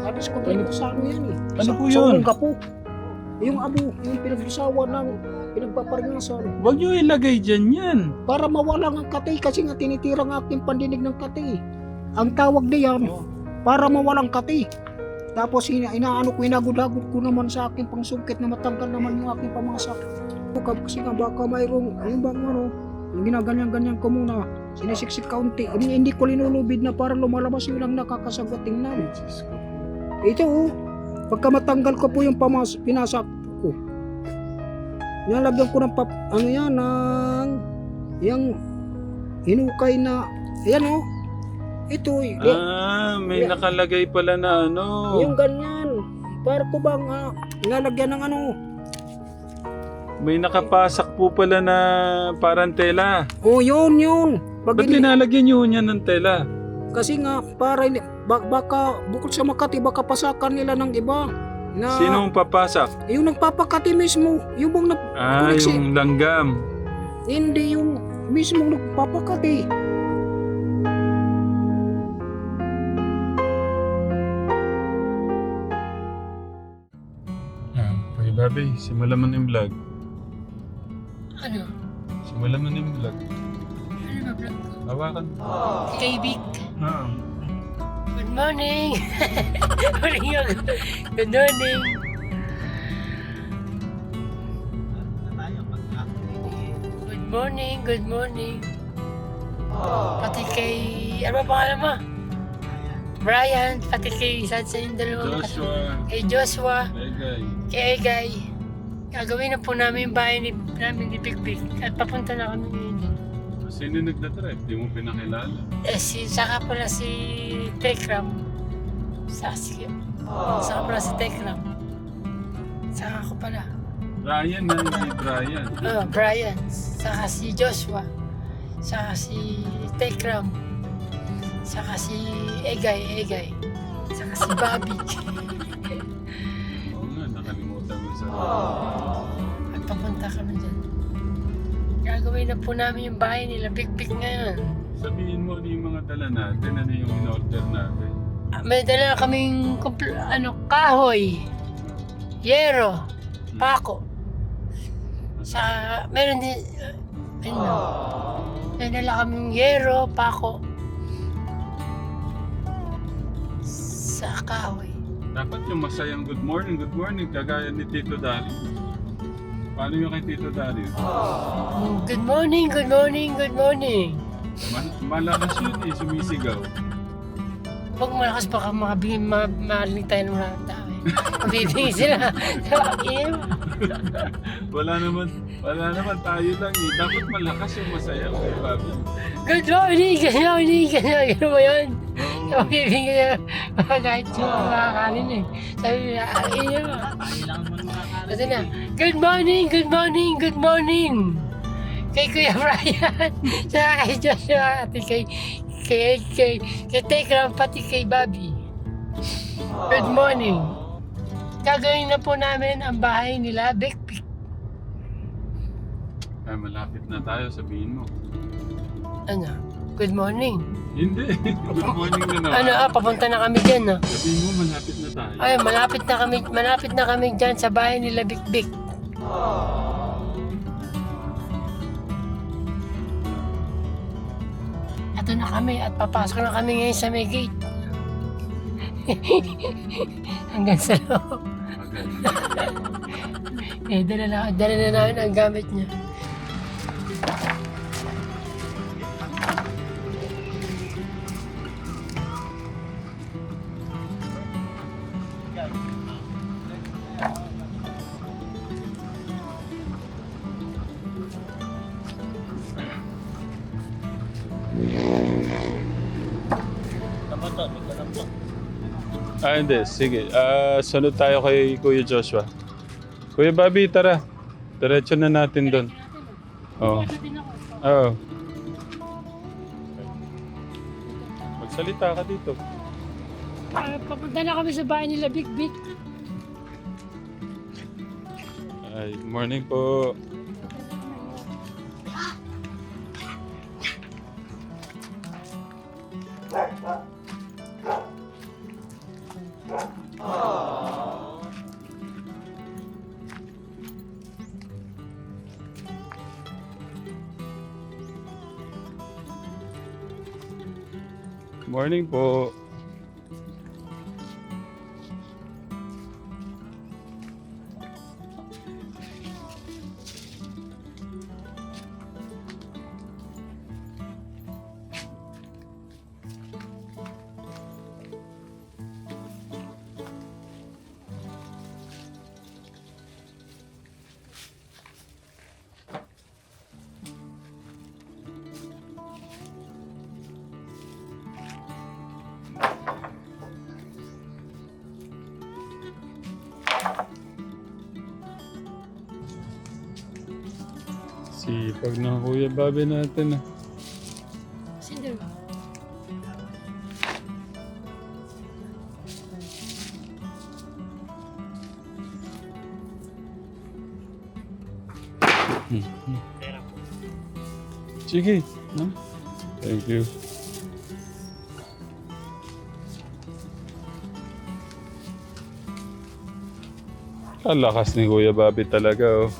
Habis ko dito sa ano yan eh. Ano po Sa yun? Olongga po. Yung abo, yung pinagsasawa ng pinagpaparingasan. Huwag nyo ilagay dyan yan. Para mawala ng kati kasi nga tinitira ng aking pandinig ng kati. Ang tawag diyan, para mawalang kati. Tapos inaano ko, inagod-agod ko naman sa aking pangsungkit na matanggal naman yung aking pamasak. Kasi nga baka mayroong, ayun bang ano, yung ginaganyan-ganyan ko muna, sinisiksik kaunti. Hindi ko linulubid na para lumalabas yung lang nakakasagot tingnan. Ito oh, pagka matanggal ko po yung pinasak ko, nilagyan ko ng ano yan, ng yung hinukay na, ayan oh, ito. May nakalagay pala na ano. Yung ganyan, para ko bang nilalagyan ng ano. May nakapasak po pala na parang tela. Oh, yun. Ba't linalagyan nyo yan ng tela? Kasi nga, para baka bukod sa Makati, baka pasakan nila ng iba. Na, Sino ang papasak? yung nagpapakati mismo. Yung bang Yung langgam. hindi yung mismo nagpapakati. Kuya Bobby, simulan mo na yung vlog. Ano? Simulan mo na yung vlog. Ano ba vlog ko? Hawakan. Kay Vic. Oo. Good morning! Good morning! Good morning! Pati kay... Ano ba pangalan mo? Brian, pati kay isa sa yung dalawang Joshua. kay Joshua, Egay. kay Egay. Gagawin na po namin yung bahay namin ni Big Big at papunta na kami ngayon dyan. Sino nagdadrive? Di mo pinakilala. Saka pala si Tekram. Saka pala si Tekram. Saka ako pala. Ryan na si Brian. Brian. Saka si Joshua. Saka si Tekram. Saka si Egay. Saka si Bobby. Oo nga, nakalimutan mo sa... At papunta kami dyan. Gagawin na po namin yung bahay nila Big Big ngayon. Sabihin mo ano yung mga dala natin, ano yung in-order natin. May dala kaming kahoy, yero, pako. Sa meron din may dala kaming yero, pako. Sa kahoy. Dapat yung masayang good morning, kagaya ni Tito Dario. Paano yung kay Tito Dario? Good morning. Malakas yun eh, sumisigaw. Huwag malakas baka maling tayo ng mga tao eh. Mabibigay sila. Wala naman tayo lang eh. Dapat malakas yung masaya, kay Bobby. Good morning. Ano ba yun? Oo. Mabibigay sila. Kahit yung makakanin eh. Sabi nila, Ito na. Good morning. Kay Kuya Brian. Saka kay Joshua. At kay Tekram, pati kay Bobby. Good morning. Gagawin na po namin ang bahay nila, Big Big. Ay, malapit na tayo, sabihin mo. Ano? Good morning. Hindi, good morning na naman. Papunta na kami dyan, no? Sabihin mo, malapit na tayo. Ay, malapit na kami dyan sa bahay nila Big Big. Ito na kami at papasok na kami ngayon sa may gate. Hanggang sa loob. Dala na namin ang gamit niya. Hindi. Sige. Sunod tayo kay Kuya Joshua. Kuya Bobby, tara. Diretso na natin doon. Oo. Oo. Magsalita ka dito. Papunta na kami sa bahay nila Big Big. Ay, morning po. Morning po. Sipag ng Kuya Bobby natin ah. Sino? Sige. No? Thank you. Ang lakas ni Kuya Bobby talaga oh.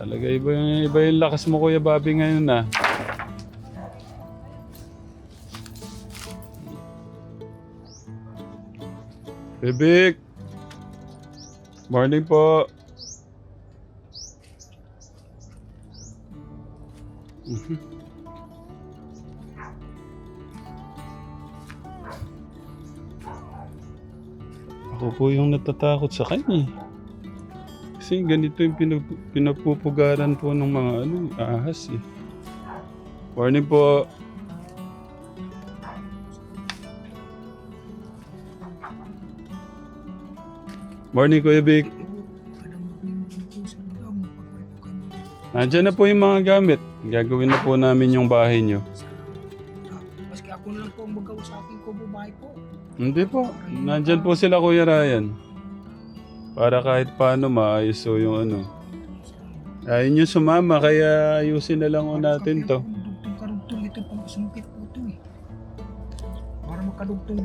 Talaga iba yung lakas mo Kuya Bobby ngayon ah. Bibik! Morning po. Ako po yung natatakot sa kanya. Kasi ganito yung pinapupugaran po ng mga ahas eh. Morning po. Morning Kuya Vic. Nandiyan na po yung mga gamit. Gagawin na po namin yung bahay nyo. Maski ako na lang po ang magawa sa aking kubo bahay po. Hindi po. Nandyan po sila Kuya Ryan. Para kahit paano maayos so yung ano. Ayun yung sumama kaya ayusin na lang o natin to. Karugtong ito pang sumikit po ito eh. Para karugtong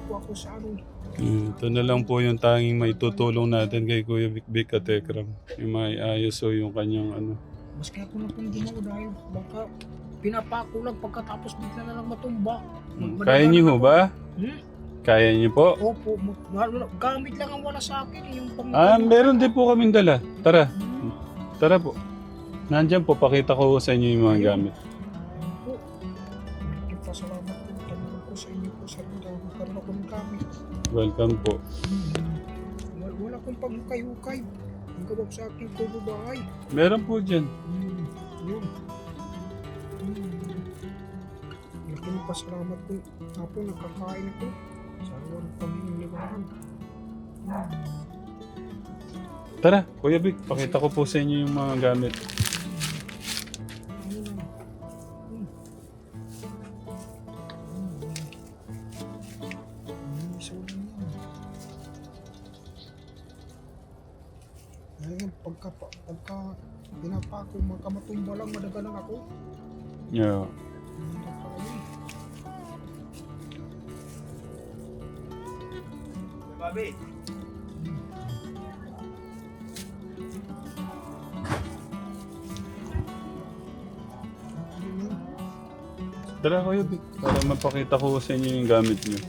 po ako sa ano. Ito na lang po yung tanging maitutulong natin kay Kuya Vic Vic at Tekram. Yung maayos so yung kanyang ano. Maski ako na pong ginawa dahil baka pinapako lang pagkatapos bigla na lang matumba. Kaya niyo ho ba? Kaya niyo po? Opo, gamit lang ang wala sa akin yung pang... Meron din po kaming dala. Tara. Tara po. Nandyan po, pakita ko sa inyo yung mga gamit. Po. Pasalamat po. Tanong ko sa inyo po sa mga magkaroon ako ng gamit. Welcome po. Wala akong paghukay-hukay. Ang gawag sa aking kubo bahay. Meron po dyan. Yun. Laking pasalamat po. Apo, nakakain ako. Sa walang pangingiliwanan. Tara, Kuya Vic, pakita ko po sa inyo yung mga gamit. Pagka pinapako, magkamatumba lang, madagalang ako. Yeah. Bobby. Tara, Kuya Vic, para mapakita ko sa inyo yung gamit niyo.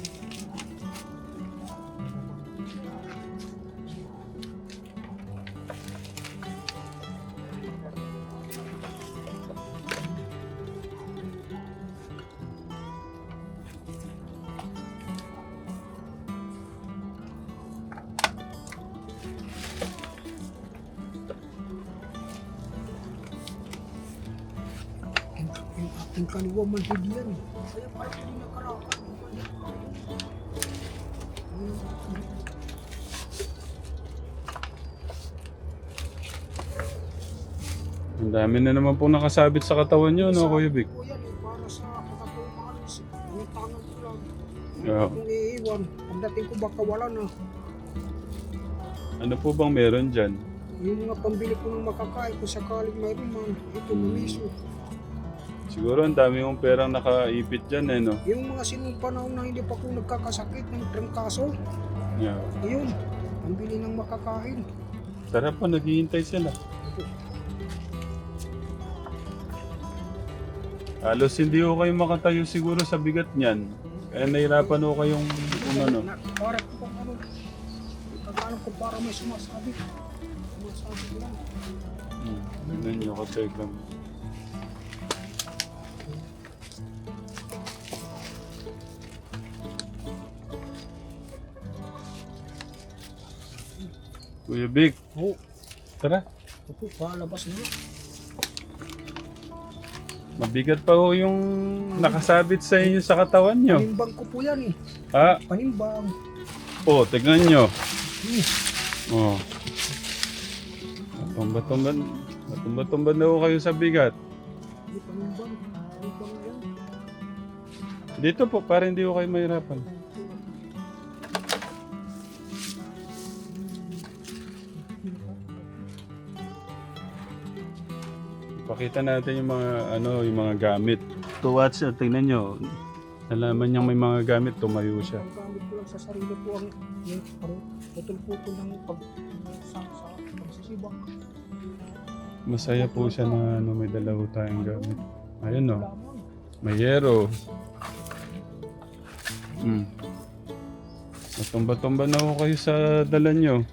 Yung aking kaliwa manhid yan. Kaya parang hindi nakalakad. Ang dami na naman pong nakasabit sa katawan niyo, no, Kuya Vic? Po yan, para sa pagkatumaan. Yung tangan ko lang. Yeah. Kung iiwan, pagdating ko baka wala na. Ano po bang meron dyan? Yung mga pambili ko ng makakain kung sakaling mayroon man, ito mamiso. Siguro ang dami mong perang nakaipit dyan, eh, no? Yung mga sinong panahon na hindi pa ko nagkakasakit ng trangkaso, Yeah. yun, pambili ng makakain. Tara po, naghihintay sila. Halos hindi ko kayo makatayo siguro sa bigat niyan. Kaya nahirapan ko kayong umano. Para kung ano, kagano ko para may sumasabi. Sumasabi lang. Tignan nyo, katekram. Kuya Vic, Oo. tara. Opo, palabas na. Mabigat pa ho yung nakasabit sa inyo sa katawan nyo. Panimbang ko po yan eh. Ah, Panimbang. oh, tignan nyo. Hmm. Oh. Matumba-tumba na ho kayo sa bigat. Hindi, panimbang. Panimbang yan. Dito po, para hindi ho kayo mahirapan. Pakita natin yung mga yung mga gamit. To watch, tingnan nyo. Nalaman niyang may mga gamit, tumayo siya. Ang gamit ko lang sa sarili ko ang yung putol-putol ng sa pagsisibak. Masaya po siya na may dala ho tayong gamit. Ayun no, Lamang. may yero. Matumba-tumba na ho kayo sa dala nyo.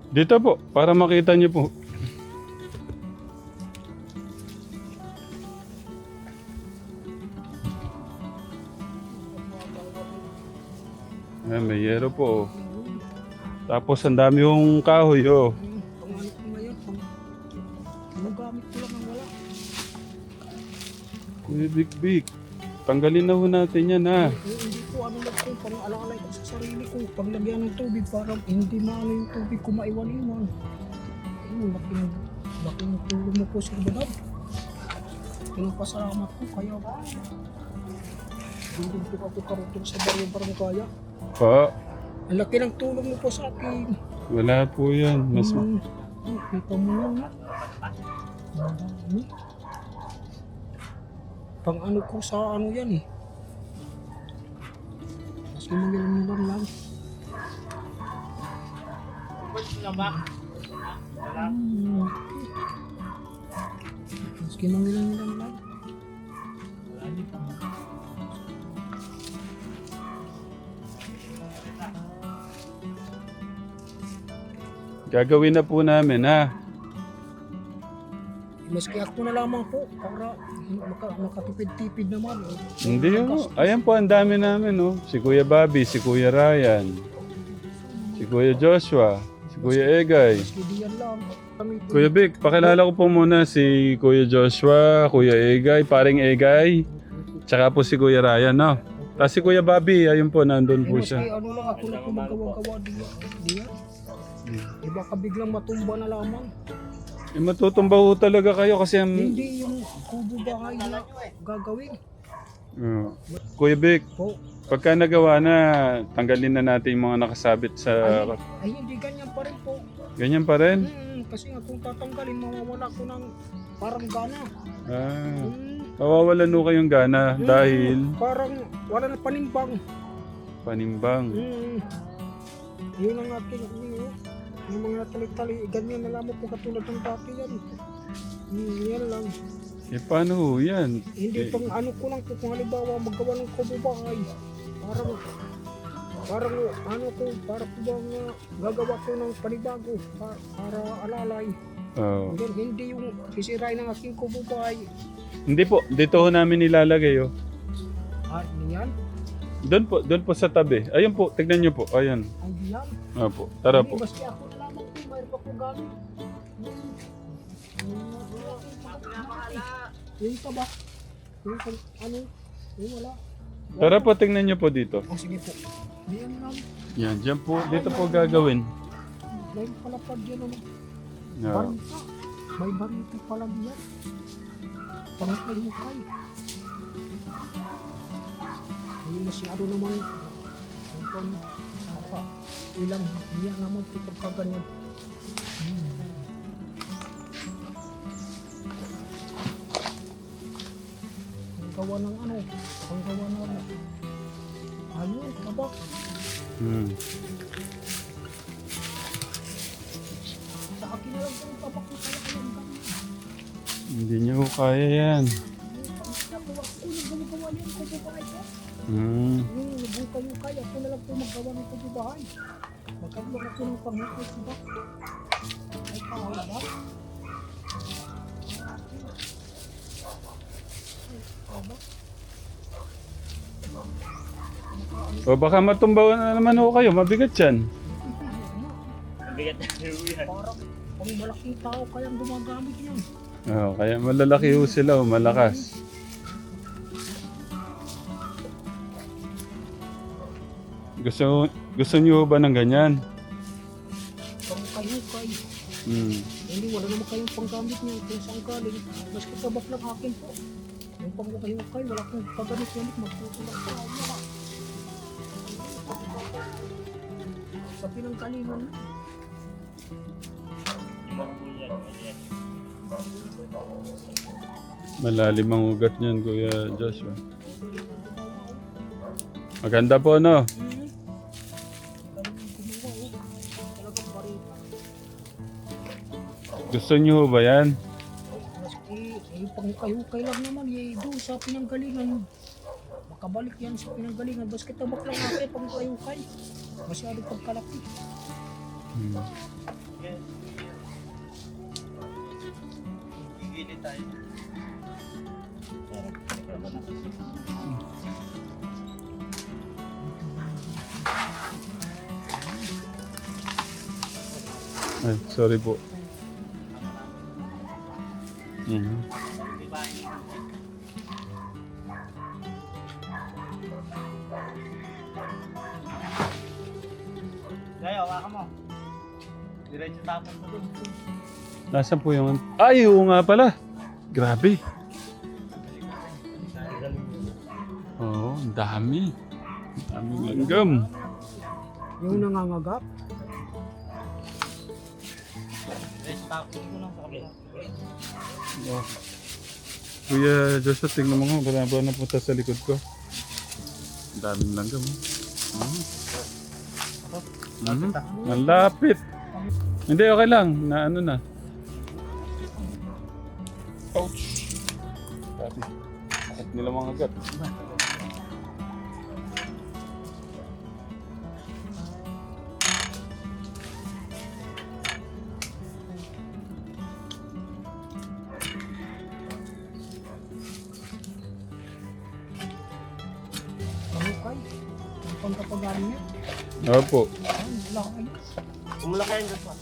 Dito po, para makita niyo po. Ayan, may yero po. Tapos ang dami yung kahoy, oh. Panganip ko ngayon, ang gamit ko lang ang wala. Kuya Big, tanggalin na ho natin yan, ha. Hindi ko ano lang ko, parang alalay ko sa sarili ko. Paglagyan ng tubig, parang hindi maano yung tubig ko maiwan-iwan. Ayun, laking tulong mo po sa ibadag. Pinapasalamat ko, kaya hindi po ako karutong sa baryo-barangkaya. Pa, Ang laki ng tulong mo po sa akin. wala po yan. Mas Kita mo lang na. Pang ano ko sa ano yan eh. Mas mangilan lang. Maski mangilan lang. gagawin na po namin, ha. Maski ako na lamang po para makatipid-tipid naman. Hindi ho. Ayan po, ang dami namin, oh. Si Kuya Bobby, si Kuya Ryan, si Kuya Joshua, si Kuya Egay. Maski diyan lang. Kami po. Kuya Vic, pakilala ko po muna si Kuya Joshua, Kuya Egay, paring Egay, tsaka po si Kuya Ryan, no? Tapos si Kuya Bobby, ayun po, nandun po Maski siya. ano lang ako na kumagawa-gawa diyan. Eh baka biglang matumba na lamang. Eh, matutumba ho talaga kayo kasi Hindi yung kubo bahay na gagawin. Oh. Kuya Vic, Po. pagka nagawa na, tanggalin na natin yung mga nakasabit sa... Ay hindi ganyan pa rin po. Ganyan pa rin? Kasi nga kung tatanggalin, mawawala ko ng parang gana. Ah, Hmm, mawawalan ho kayong gana dahil parang wala na panimbang. panimbang. Yun ang aking yung mga tali-tali, ganyan na lamang po katulad ng dati yan. Yan lang. Eh, paano ho yan? Hindi pang ano ko lang po kung halimbawa maggawa ng kubo bahay. Parang ano ko, para po bang gagawa ko ng panibago para alalay. Oh. Hindi yung sisirain ng aking kubo bahay. Hindi po, dito ho namin ilalagay, oh. Yan? Doon po sa tabi. Ayun po, tignan nyo po. Ayun. Ay yan. Opo, tara po. Maski ako na lamang po, mayroon pa po gamit. Yung ka ba? Yung ano? Yung wala. Tara po, tignan nyo po dito. Oh, sige po. Diyan lang. Yan, dyan po, dito po gagawin. May palapad yan. Ano? Yeah. Barita. May barita pala diyan. Pangkay-mukay. Ay, masyado naman. Ilang niya naman po pagkaganyan. Ang gawa ng ano? Ang gawa ng ano? Ayun, kabak. Hmm. Sa akin na lang po yung tabak na kaya kayo. Hindi niyo kaya yan. Nakuha ko yung gumagawa niyo yung kububahay ko. Hmm. Yung buka yung kaya, ako na lang po magawa ng kububahay. Magkaroon ako ng pangukos ba? Ay, pahala ba? O baka matumbawan na naman ho kayo, mabigat yan. Parang pang malaking tao kayang gumagamit yun. Oh, kaya malalaki ho sila, malakas. Gusto niyo ba ng ganyan? Pang kayo. Hmm. Hindi, wala naman kayong panggamit niya kung saan galing. Mas katabak lang akin po. Yung pangkukay, wala kong paggamit-gamit, magtutulak pa ako. Sa pinangkalingan na. Malalim ang ugat niyan, Kuya Joshua. Maganda po, no? Talagang barita. Gusto niyo ba yan? Maski, yung pangkukay lang naman, doon sa pinanggalingan. Makabalik yan sa pinanggalingan. Bas kitabak lang akin pangkukay. Masyado pagkalaki. Hmm. Ay, sorry po. Mhm. Gaya, hawakan mo. Diretso tapon mo dun. Nasaan po yung... Ay, oo nga pala. Grabe. Oo, ang dami. Ang daming langgam. Yung nangangagap. Diretso tapon mo lang sa kabila. Oh. Kuya Joshua, tingnan mo nga. Baraba na punta sa likod ko. Ang daming langgam. Ang lapit. Hindi, okay lang. Na ano na. Ouch. Grabe. Sakit nila mga gat. Pangkukay. Ang pangkapagaling niya. Opo. Ay, wala kayo. Umulak yan dun pa.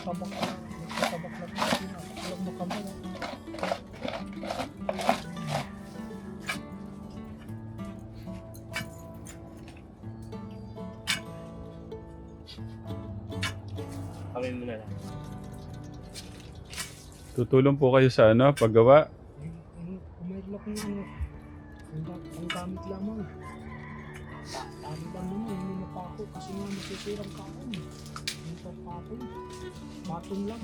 Tabak lang. Tabak lang. Walang makamala. Kami muna lang. Tutulong po kayo sa ano, paggawa. Kumayad lang kung ano. Ang gamit lamang. Tali lang naman. Hindi na pa ako. Kasi nga masisirang kaon. Hindi pa patong. Patong lang.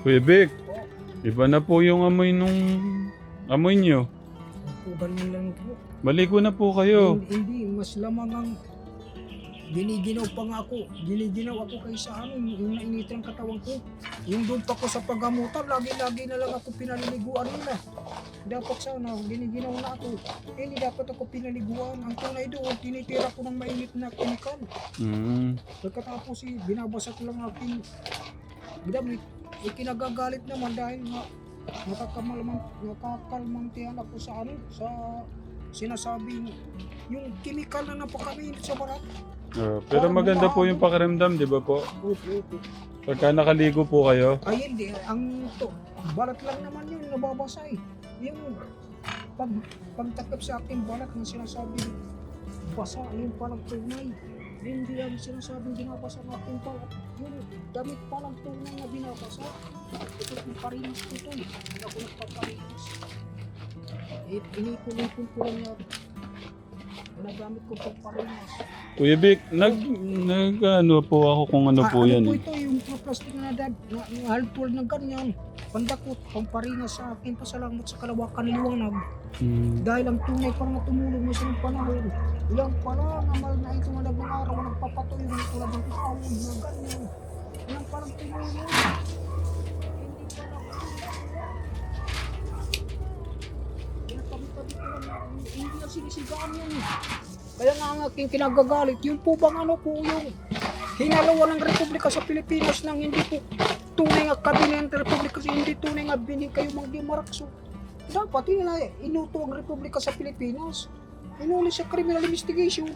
Kuya Vic, iba na po yung amoy nung amoy nyo. Pugan mo lang po. Balik ko na po kayo. Hindi, mas lamang ang giniginaw pa nga ako. Giniginaw ako kaysa ano, yung nainit ang katawan ko. Yung doon pa ko sa paggamutan, lagi-lagi na lang ako pinaliliguan nila. Dapat sana, giniginaw na ako. Hindi dapat ako pinaliguan. Ang tunay doon, tinitira ko ng mainit na kemikal. Mm. Pagkatapos binabasa ko lang aking damit. Ikinagagalit naman dahil nga nakakalmantihan ako sa ano, sa sinasabing yung chemical na napakainit sa barat. Pero maganda po yung pakiramdam, di ba po? Opo. Pagka nakaligo po kayo. Ay hindi, ang to, balat lang naman yun, nababasa eh. Yung pagtakip sa aking balat na sinasabing basa, yung parang tunay. Hindi ang sinasabing binabasa ng aking balat. yung damit pa lang tunay na binabasa. Ito yung parinis ko ito eh. Hindi ako nagpaparinis. Inipon-ipon ko lang yan. Ginagamit ko pang parinis. Kuya Vic, ano po ako kung ano po yan. Ano po Eh. ito, yung plastic na haltol ng ganyan. Pandakot, pamparinas sa akin. Pasalamat sa kalawakan ni Liwanag. Dahil ang tunay pa nga tumulong mo sa ng panahon. Ilang pala, namal na ito ng araw, nagpapatuloy ng tulad ng kaawon na ganyan. Ilang palang tumulong. Hindi pala. Tabi-tabi ko lang, hindi na sinisigaan yan. Kaya nga ang aking kinagagalit, yung po bang ano po yung hinalawan ng Republika sa Pilipinas nang hindi po tunay nga kabinet ng Republika, hindi tunay nga binig kayo mga Marakso. Dapat inuto ang Republika sa Pilipinas. Inuli sa criminal investigation.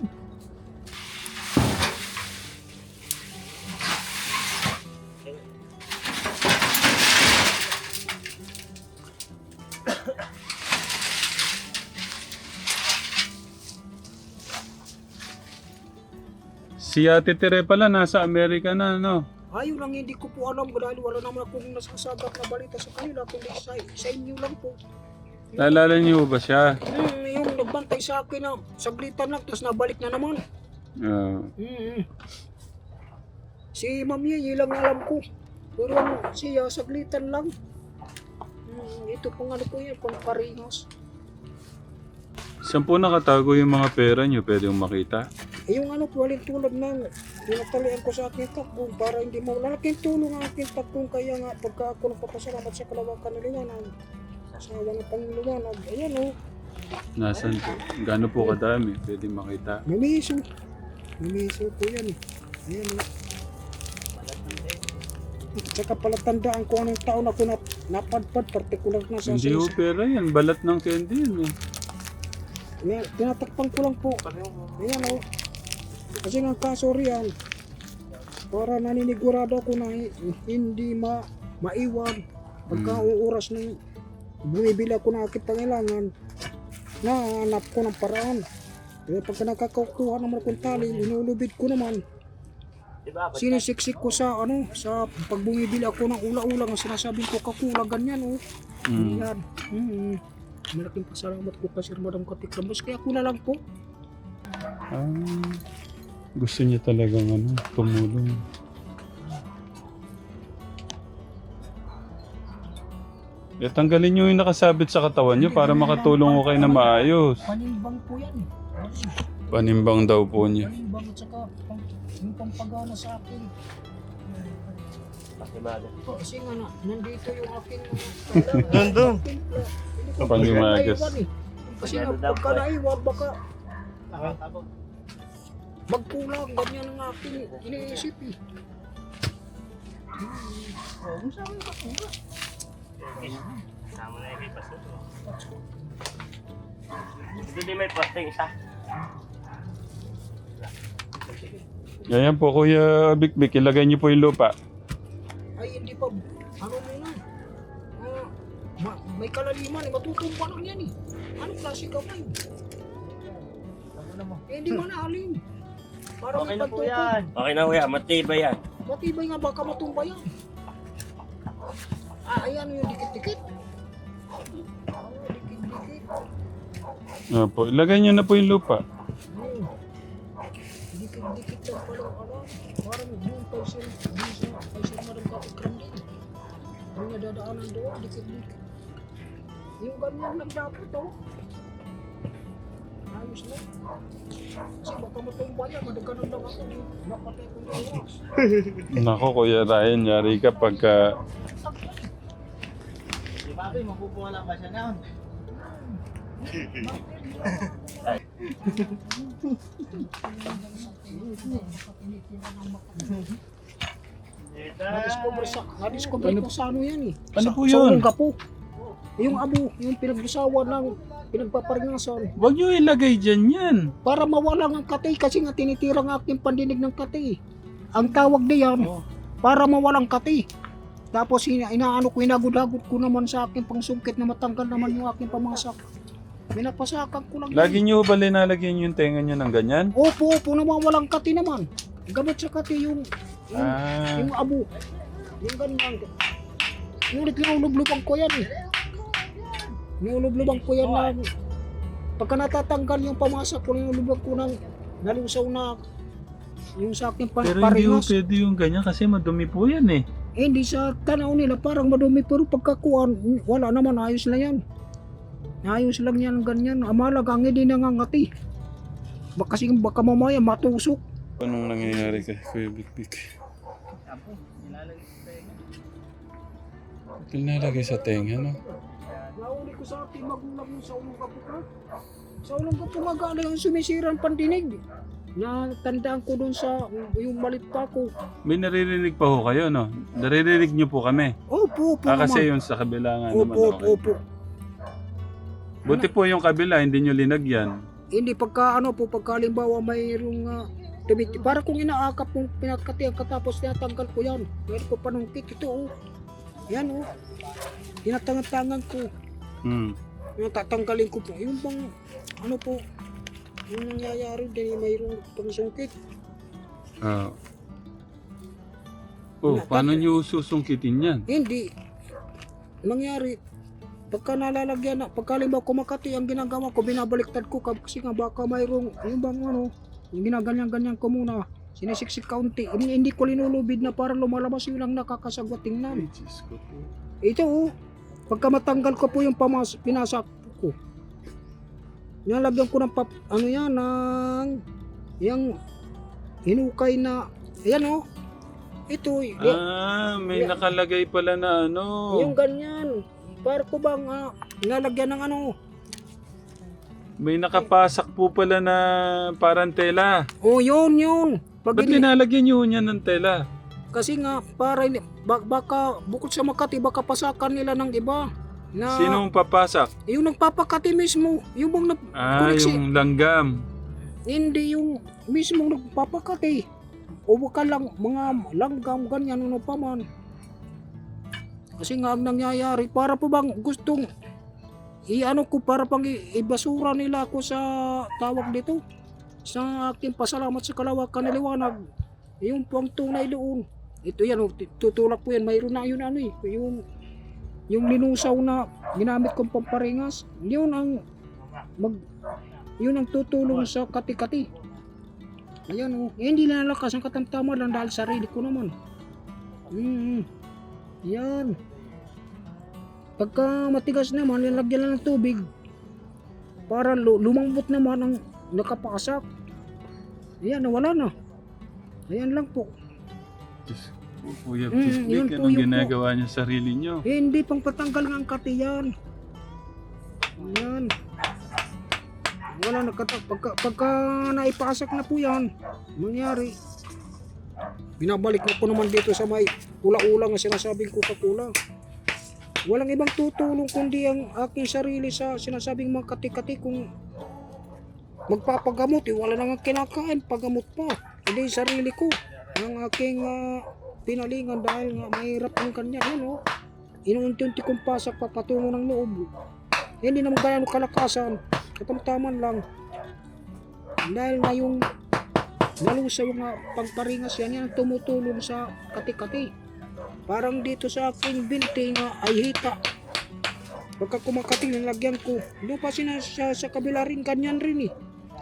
Si Ate Tere pala nasa Amerika na, no? Ayun lang, hindi ko po alam dahil wala naman akong nasasagap na balita sa kanila kundi sa inyo lang po. Naalala niyo ba siya? Yung nagbantay sa akin na saglitan lang tapos nabalik na naman. Si Ma'am Yeye lang alam ko. Pero siya saglitan lang. Ito pong ano po yan, pang paringas. Saan po nakatago yung mga pera niyo? Pwede yung makita? Yung ano po, alin tulad ng tinatalian ko sa aking takbong para hindi mo lalaking tulong ang aking takbong. Kaya nga pagka ako nagpapasalamat sa kalawakan ng Liwanag, sa ng Pangliwanag, ayan o. Nasaan po? Gaano po kadami? Pwede makita? Mamiso. Mamiso po yan. Ayan o. At saka pala tandaan ko anong taon ako napadpad, partikular na sa Hindi ho pera yan. Balat ng candy yan eh. Tinatakpan ko lang po. Ayan o. Kasi nga kaso riyan, para naninigurado ako na hindi maiwan pagka oras na bumibili ako ng aking pangailangan, nahanap ko ng paraan. Kaya pagka nakakakuha naman akong tali, inulubid ko naman. Sinisiksik ko sa sa pag bumibili ako ng ula-ula, ang sinasabing ko kakula, ganyan o. Yan. Malaking pasalamat ko pa Sir Madam Katikrambos, kaya ako na lang po. Gusto niya talagang tumulong. Tanggalin niyo yung nakasabit sa katawan niyo para makatulong ko kayo na maayos. Panimbang po yan. Panimbang daw po niya. Panimbang at saka yung pampagana sa akin. Kasi nga nandito yung aking Doon. Pangimagas. Kasi nga pagka naiwan baka magkulang, ganyan ang aking iniisip eh. Sama na yung paso. Ito din may posting isa. Ganyan po Kuya Bikbik, ilagay niyo po yung lupa. Ay hindi pa, ano muna, may kalaliman eh, matutumpa lang yan eh. Ano klase ka ba yun? Hindi mo na alin. Para Okay may na po pagtukod. yan. Okay na po yan. Matibay yan. Matibay nga baka matumba yan. Ayan yung dikit-dikit. Dikit-dikit. Opo, ilagay niyo na po yung lupa. Dikit-dikit lang palang parang yung person Madam Katikram din. Yung nadadaanan doon, dikit-dikit. Yung ganyan lang dapat ayos na. Kasi baka matumba yan, madaganan lang ako. Napatay ko na oras. Nako Kuya Ryan, yari ka pagka... Di ba Abi, mapupunga lang ba siya na? Na-discover ko sa ano yan eh. Ano Sa- po Sa yun? Olga po. Yung abo, yung pinagbusawa ng pinagpaparingasan. Huwag niyo ilagay dyan yan. Para mawala ang katay kasi nga tinitira ang aking pandinig ng katay. Ang tawag diyan, para mawalang katay. Tapos inaano ko, inagod-agod ko naman sa aking pangsungkit na matanggal naman yung aking pamasak. Minapasakan ko lang. Lagi niyo ba linalagyan yung tenga niyo ng ganyan? Opo, nawawalang kati naman. Gamot sa kati yung Yung abo. Yung ganyan. Ngunit linulubluban ko yan eh. Linulubluban ko yan na pagka natatanggal yung pamasa ko, linulubluban ko ng nalusaw na yung sa akin Pero hindi paringas. pwede yung ganyan kasi madumi po yan eh. Hindi sa tanaw nila parang madumi pero pagkakuhan, wala naman, ayos na yan. Ayos lang yan ganyan. Amalaga ang hindi nangangati. Kasi baka mamaya matusok. Anong nangyayari kay Kuya Bikbik? Pinalagay sa tenga, no? Nauli ko sa ating magulang mo sa ulong kapuka. Sa ulong kapuka galing ang sumisirang pandinig. Natandaan ko doon sa yung malit pa ko. May naririnig pa ho kayo, no? Naririnig niyo po kami. Opo, opo Kasi naman. yun sa kabila nga Opo, naman. opo, Okay. opo. Buti po yung kabila, hindi nyo linagyan. Hindi pagka ano po, pagka halimbawa mayroong para kung inaakap kong pinakatiyan katapos tinatanggal ko yan. Meron ko panungkit ito oh. Yan oh. Tinatangan-tangan ko. Tatanggalin ko po. Yung bang ano po, yung nangyayari din mayroong pangsungkit. Paano nyo susungkitin yan? Hindi. Mangyari, pagka nalalagyan na, pagka halimbawa kumakati ang ginagawa ko, binabaliktad ko kasi nga baka mayroong, yung bang ano, yung ginaganyan-ganyan ko muna, sinisiksik kaunti, hindi ko linulubid na para lumalabas yun lang nakakasagwa tingnan. Ay, Diyos ko po. Ito oh, pagka matanggal ko po yung pinasak ko, nilagyan ko ng ano yan, ng, yung hinukay na, ayan oh, ito, May nakalagay pala na ano. yung ganyan, para ko bang nalagyan ng ano. May nakapasak po pala na parang tela. Oh, yun. Ba't linalagyan nyo niya ng tela? Kasi nga, para baka, bukod sa Makati, baka pasakan nila ng iba. Na, Sino ang papasak? yung nagpapakati mismo, yung bang Yung langgam. hindi yung mismo nagpapakati. O baka lang, mga langgam, ganyan, ano pa man. Kasi nga, ang nangyayari, para po bang gustong, i-ano ko, para pang ibasura nila ako sa tawag dito. Sa aking pasalamat sa kalawakan na liwanag. Yung pang tunay doon. Ito yan, tutulak po yan. Mayroon na yun ano eh. Yung linusaw na ginamit kong pamparingas. Yun ang tutulong sa kati-kati. Ayan oh. Hindi na nalakas ang katamtaman lang dahil sarili ko naman. Yan. Pagka matigas naman, nilagyan lang ng tubig. Para lumambot naman ang nakapasak. Ayan, nawala na. Ayan lang po. Kuya yun Bikbik, po, anong yun po. ginagawa niyo sa sarili niyo? Hindi pang patanggal ng kati yan. Ayan. Wala na pagka naipasak na po yan, mangyari. Binabalik na po naman dito sa may ula-ula nga sinasabing Coca-Cola. Walang ibang tutulong kundi ang aking sarili sa sinasabing mga kati-kati kung magpapagamot. Wala nang kinakain, pagamot pa. Hindi sarili ko. Ang aking pinalingan dahil nga mahirap ang kanya. Yan o. Inuunti-unti kong pasak papatungo ng loob. Hindi naman kaya kalakasan. Katamtaman lang. Dahil nga yung nalusaw nga pagparingas yan ang tumutulong sa kati-kati. Parang dito sa aking binti nga ay hita. Pagka kumakati, nilagyan ko. Doon pa sa kabila rin, kanyan rin eh.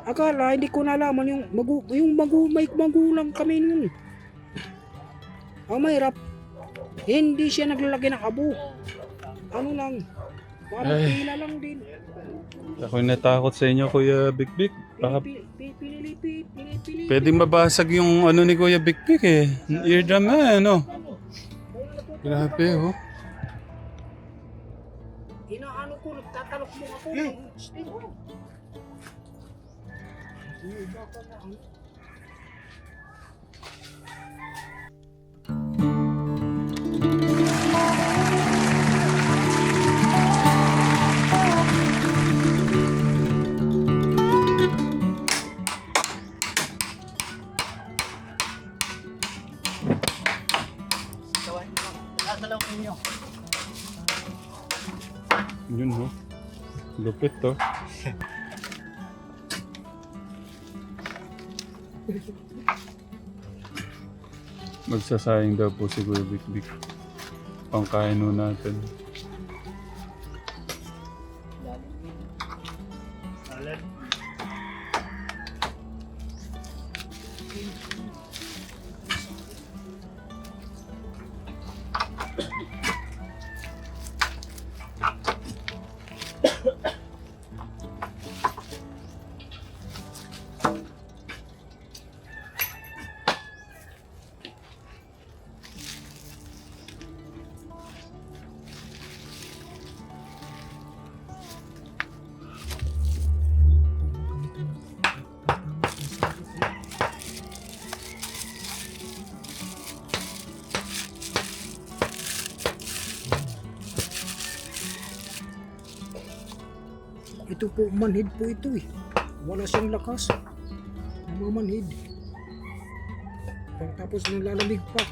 Akala, hindi ko nalaman yung magulang kami nun. Ang mahirap, hindi siya naglalagay ng abo. Ano lang, parang pila lang din. Ako'y natakot sa inyo, Kuya Bikbik. Baka Pili. pwedeng mabasag yung ano ni Kuya Bikbik eh. Eardrum na, ano. Grabe, oh. Inaano ko, nagtatalok mo ako. Stick. Nasalaw ninyo. Yun, oh. Lupit, to. Magsasayang daw po si Kuya Bikbik. Pangkain ho natin. Salad. Ito po, manhid po ito eh. Wala siyang lakas. Namamanhid. Tapos nalalamig pa.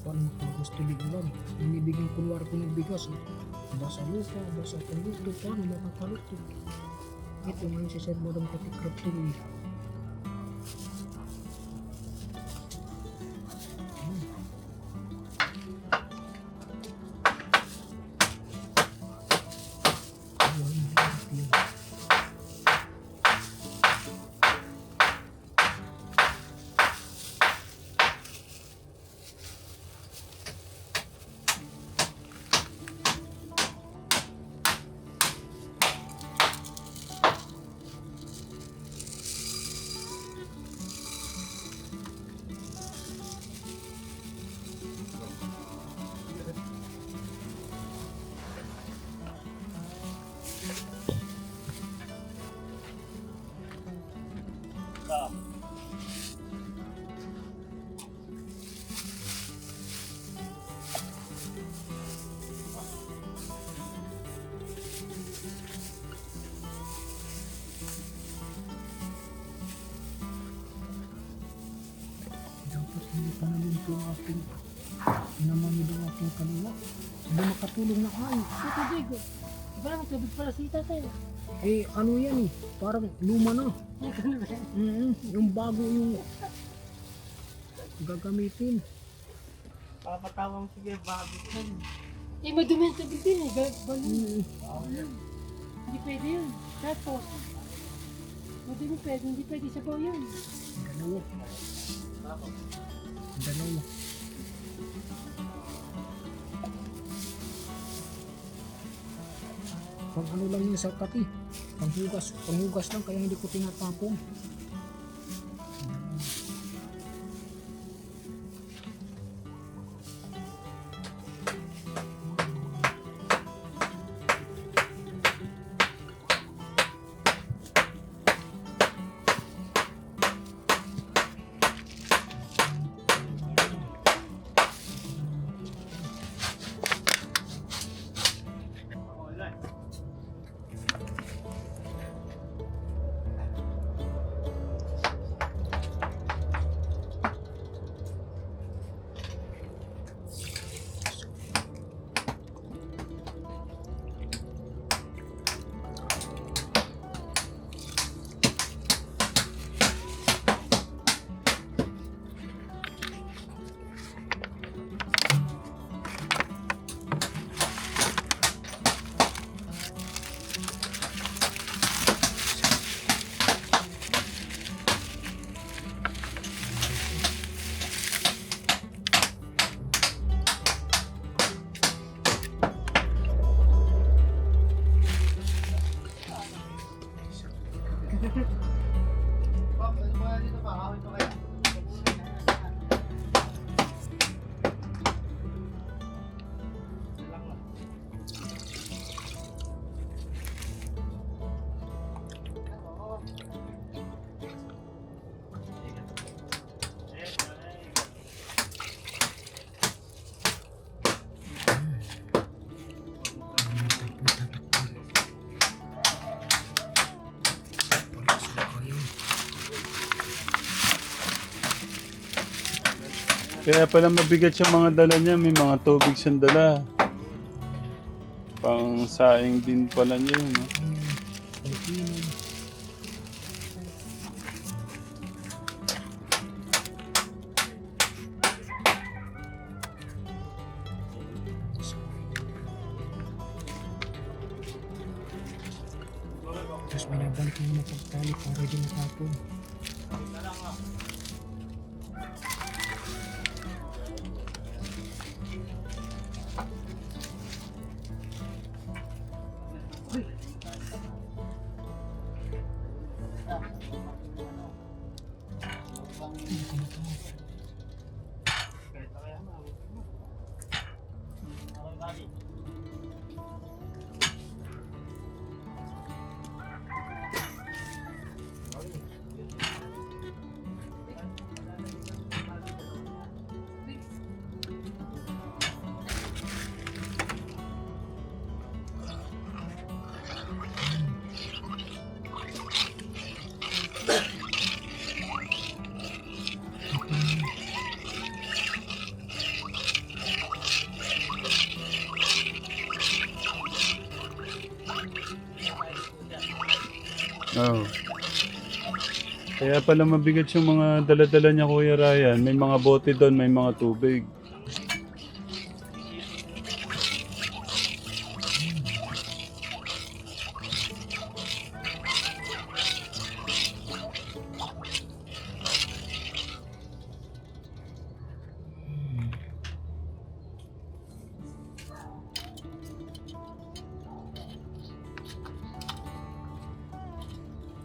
Paano gusto lang? Inibigyan kunwari ko ng bigas. Basa lupa, basa paluto, paano makakaluto? Ito ngayon si Sir Madam Katikrap tuloy. Dapat hindi pa namin ito ang aking inamanid ang aking kaliwa. Hindi makatulong na kain. Ito tubig. Iba naman tubig pala si tatay. Eh ano yan eh, parang luma na. Yung bago yung gagamitin. Papatawang sige, bago ko. Eh, madumi ang tubig din eh. Balon. Mm. Hindi pwede yun. Tapos, madumi pwede, hindi pwede sabaw yun. Dalawa. Dalawa. Pang ano lang yun sa kati. Panghugas lang kaya hindi ko tinatapong. Kaya pala mabigat yung mga dala niya. May mga tubig siyang dala. Pang saing din pala niya yun. No? Tapos may nabalik na mapagtali para di matapon. Oh. Kaya pala mabigat yung mga dala-dala niya, Kuya Ryan. May mga bote doon, may mga tubig.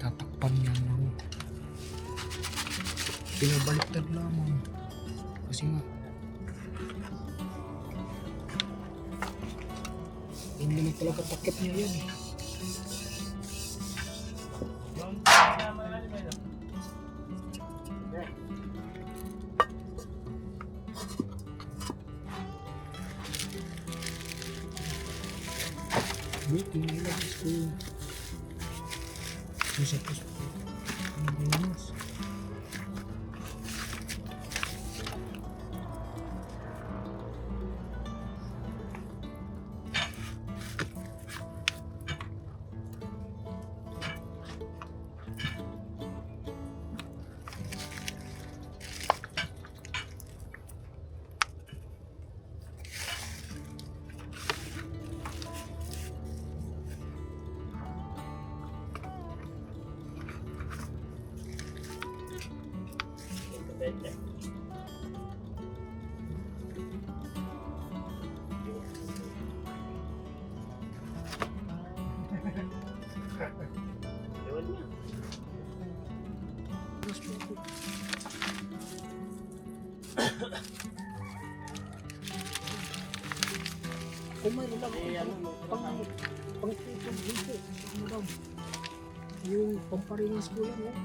Tatakpan niya lang. Pinabaliktad lamang. Kasi nga, hindi naman talaga takip niya yan eh. Buti na ilagis ko yung susapos ko. Ang ganyan. Kung mayroon lang pang dito, ano daw, yung pamparingas ko yan, oh.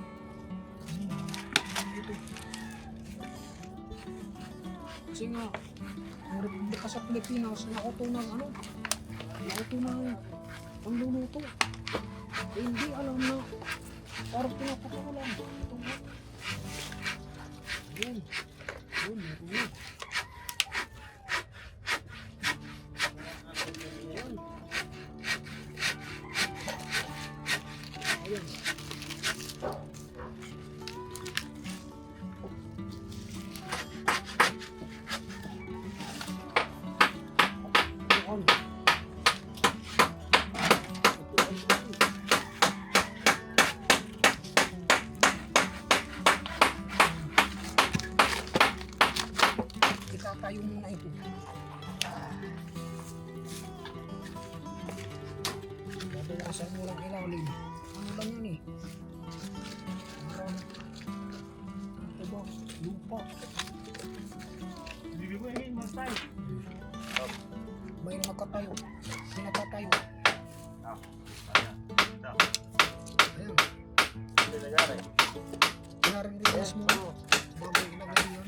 Dito. Kasi nga, ang Republika sa Pilipinas, nakuto ng panluluto. Eh, hindi alam na, parang pinapakawalan. Ito nga. Yun, yun. Itatayo muna ito. Dadalasan mo lang ilalim. Ano lang yan eh? Parang, ito ba? Lupa. May nakatayo. Pinatatayo. Ayan. Pinaring-rilis mo. Bago ilagay yan.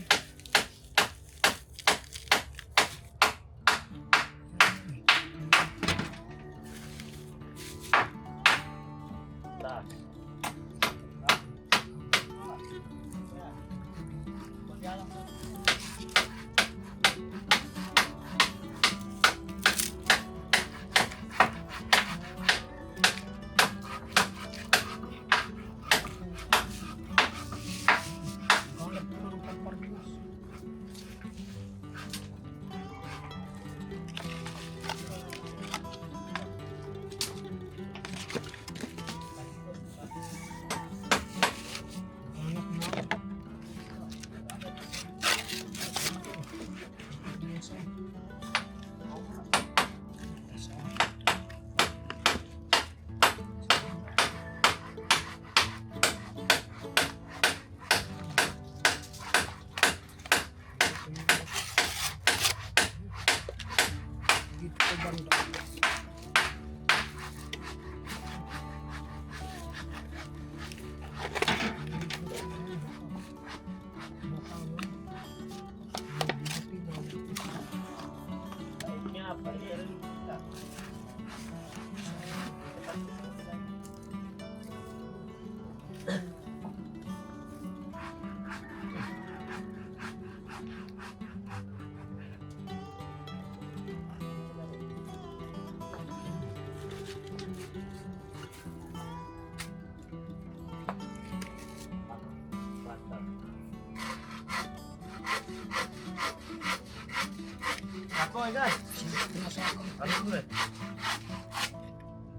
Ako, guys. Silip na sa akin. Ano ko rin?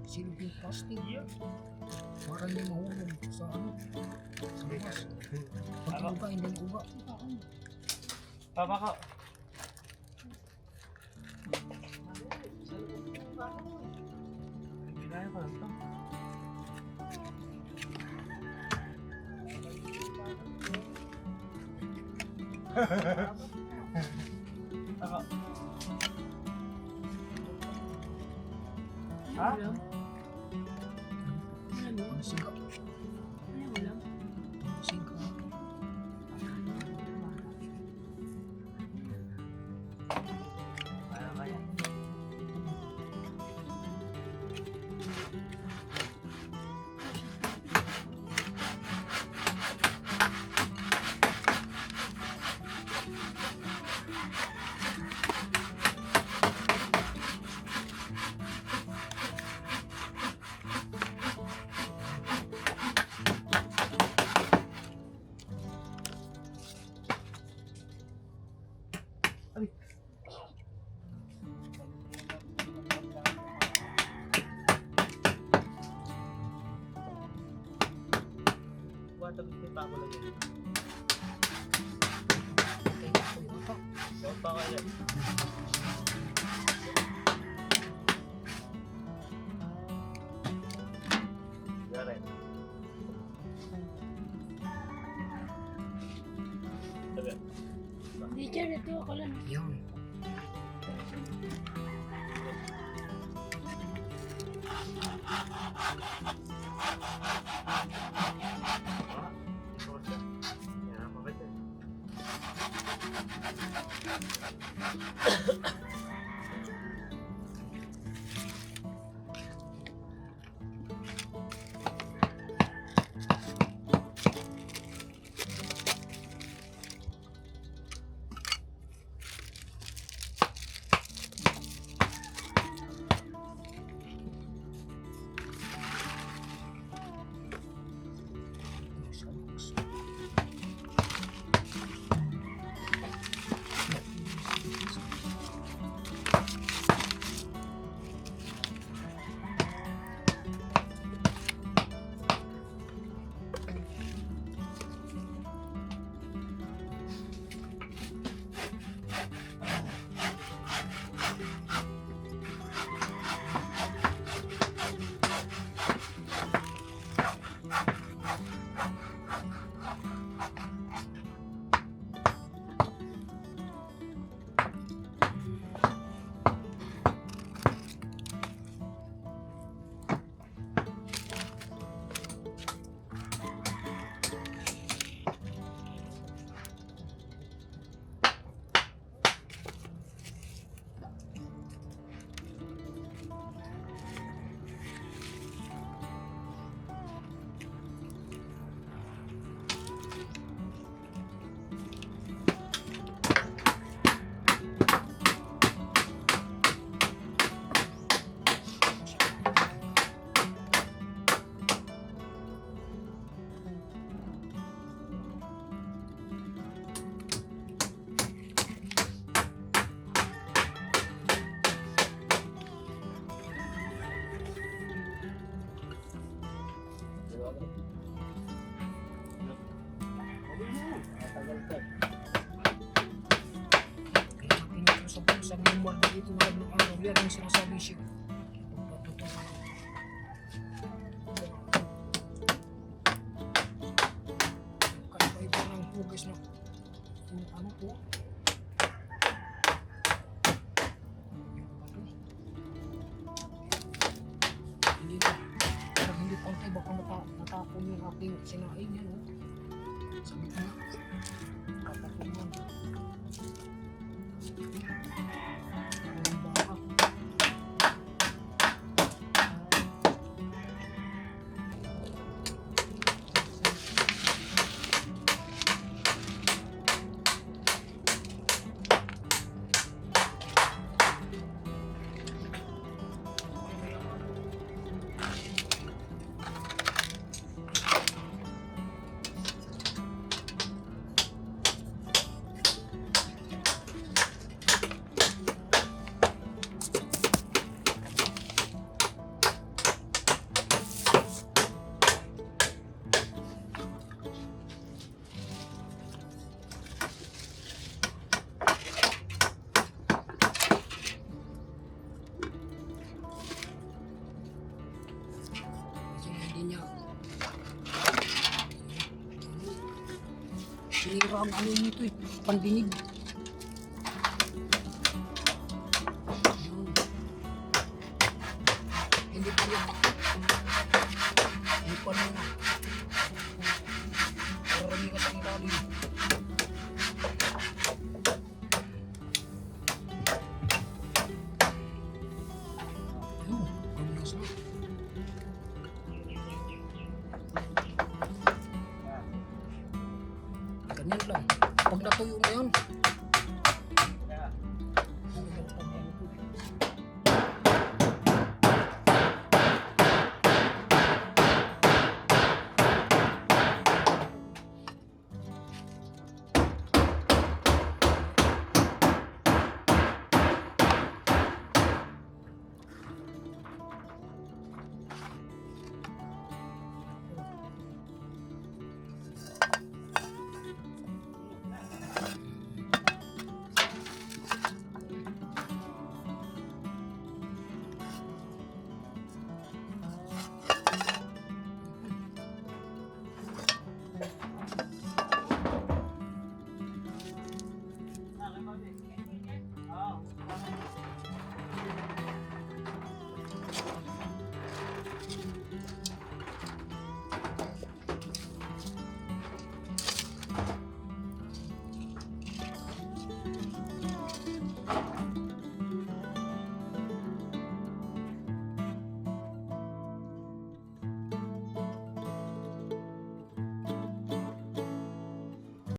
Silip yung plastic. Para hindi mahulog sa ano. Sa labas. Pag uga, hindi uga. Papa ko. Pinaya ko lang to. Ako. Ha? Ang singka. Ang singka. Kaya, kaya. Buwan tapos may pako lang yun. Buwan pa ko yan. Yari. Sabi. Teacher, ito ako lang. Yan. Yan, mabait eh. Sa normal na dito wala ng araw yan ang sinasabi siya. Kaya iba ng hugis na yung ano po. Yung bato. baka matapon yung aking sinaing yan. Oh. Sabi ko na. Tatapunan. Ang baka. Kasi hindi niya sinira ang ano nito eh, pandinig. Yun. Hindi pa rin hindi pa rin na marami ka sa ilalim. Ayun, kamilas na.